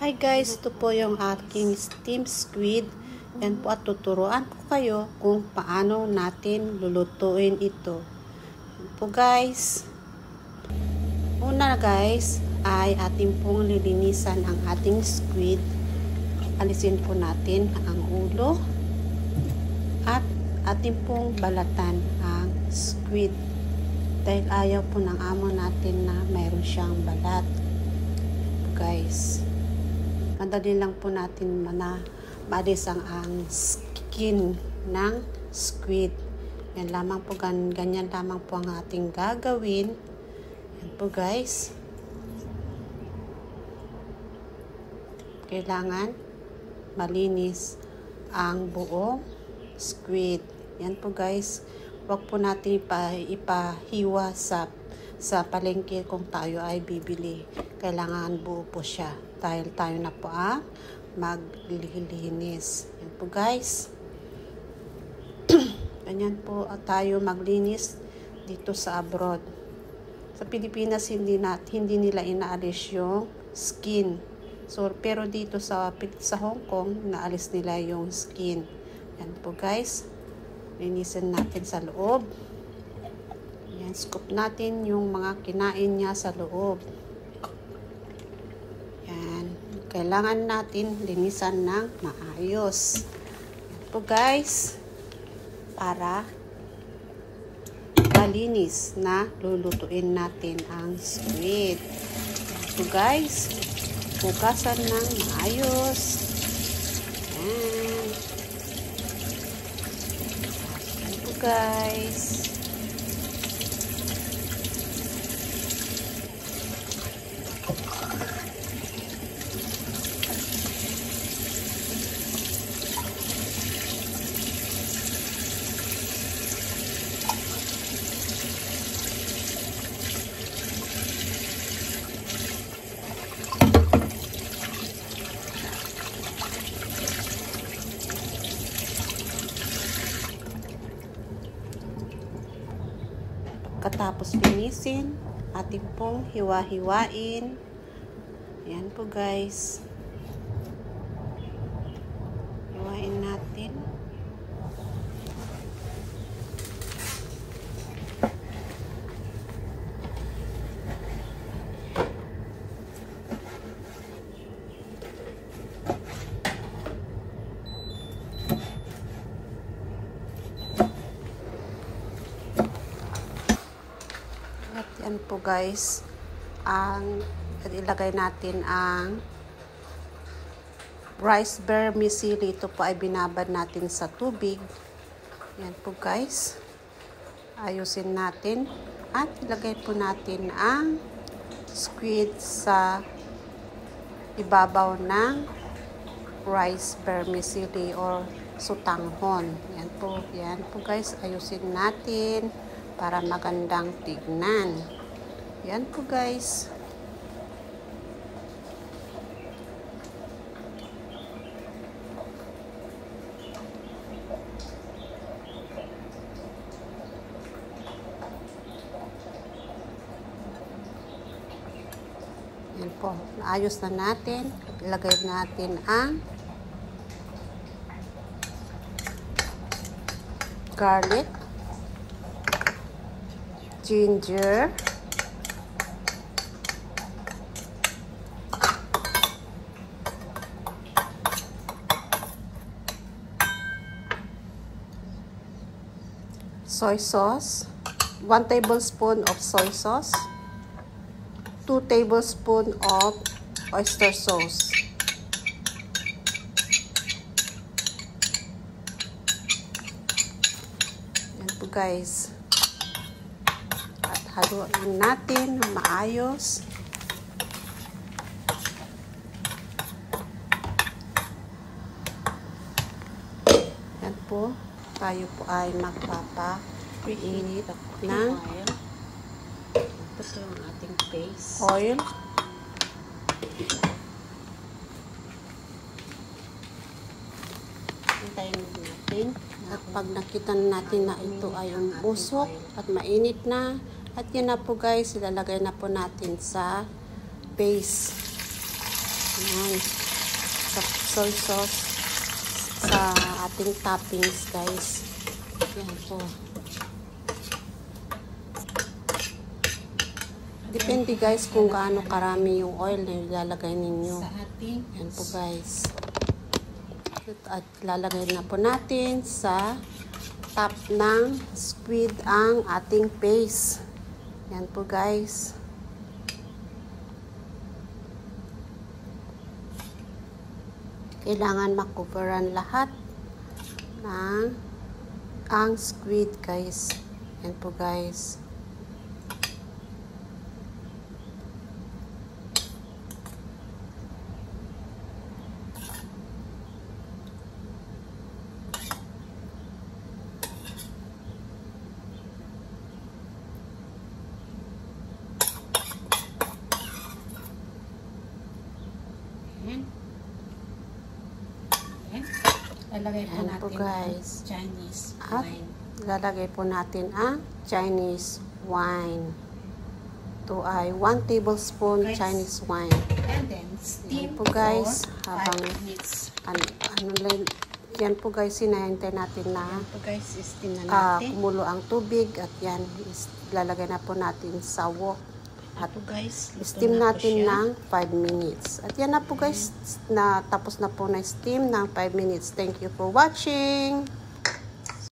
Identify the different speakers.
Speaker 1: Hi guys, ito po yung aking steamed squid. Yan po at tuturuan ko kayo kung paano natin lulutuin ito. Yan po guys. Una guys ay ating pong lilinisan ang ating squid. Alisin po natin ang ulo at ating pong balatan ang squid. Dahil ayaw po ng amo natin na mayroon siyang balat. Guys, madali lang po natin maalis ang skin ng squid. Yan lamang po, ganyan lamang po ang ating gagawin. Yan po guys. Kailangan malinis ang buong squid. Yan po guys. Huwag po natin ipahiwa sa palengke kung tayo ay bibili. Kailangan buo po siya. Dahil tayo na po ang maglilinis. Yan po guys. Ganyan po tayo maglinis dito sa abroad. Sa Pilipinas hindi nila inaalis yung skin. So, pero dito sa Hong Kong, inaalis nila yung skin. Yan po guys. Linisin natin sa loob. Yan, scoop natin yung mga kinain niya sa loob. Yan. Kailangan natin linisan ng maayos. Yan po guys. Para malinis na lulutuin natin ang squid. Yan po guys. Hugasan ng maayos. Yan. Yan po guys. Katapos linisin, ating pong hiwa-hiwain. Ayan po guys. Hiwain natin. At yan po guys, ilagay natin ang rice vermicelli. Ito po ay binabad natin sa tubig. Yan po guys. Ayusin natin at ilagay po natin ang squid sa ibabaw ng rice vermicelli or sutanghon. Yan po guys, ayusin natin para magandang tignan. Yan po guys. Yan po. Naayos na natin. Ilagay natin ang garlic, ginger, soy sauce, 1 tablespoon of soy sauce, 2 tablespoons of oyster sauce. Yan po guys. Haluin natin ng maayos. Yan po. Tayo po ay magpapa-preheat ng oil. Ito po yung ating paste. Oil. Hintayin natin. At pag nakita natin na ito ay usok at mainit na, at yan na po guys, ilalagay na po natin sa base. Ayan. Sa soy sauce sa ating toppings, guys. Yan po. Depende guys kung gaano karami yung oil na ilalagay ninyo. Yan po guys. At lalagay na po natin sa top ng squid ang ating paste. Yan po guys. Kailangan makoveran lahat ng ang squid guys. Yan po guys.
Speaker 2: Lalagay po natin
Speaker 1: guys.
Speaker 2: ang Chinese
Speaker 1: At
Speaker 2: wine.
Speaker 1: lalagay po natin ang Chinese wine. Ito ay 1 tablespoon
Speaker 2: Guys.
Speaker 1: Chinese wine.
Speaker 2: And then, steam
Speaker 1: Po guys,
Speaker 2: for
Speaker 1: habang
Speaker 2: 5 minutes.
Speaker 1: yan po guys, sinahintay natin na
Speaker 2: Yan po guys, steam na natin.
Speaker 1: kumulo ang tubig at yan, lalagay na po natin sa wok. At
Speaker 2: Ito guys, luto
Speaker 1: steam
Speaker 2: na po
Speaker 1: natin
Speaker 2: siya.
Speaker 1: ng 5 minutes. At yan na po guys, na tapos na po na steam ng 5 minutes. Thank you for watching.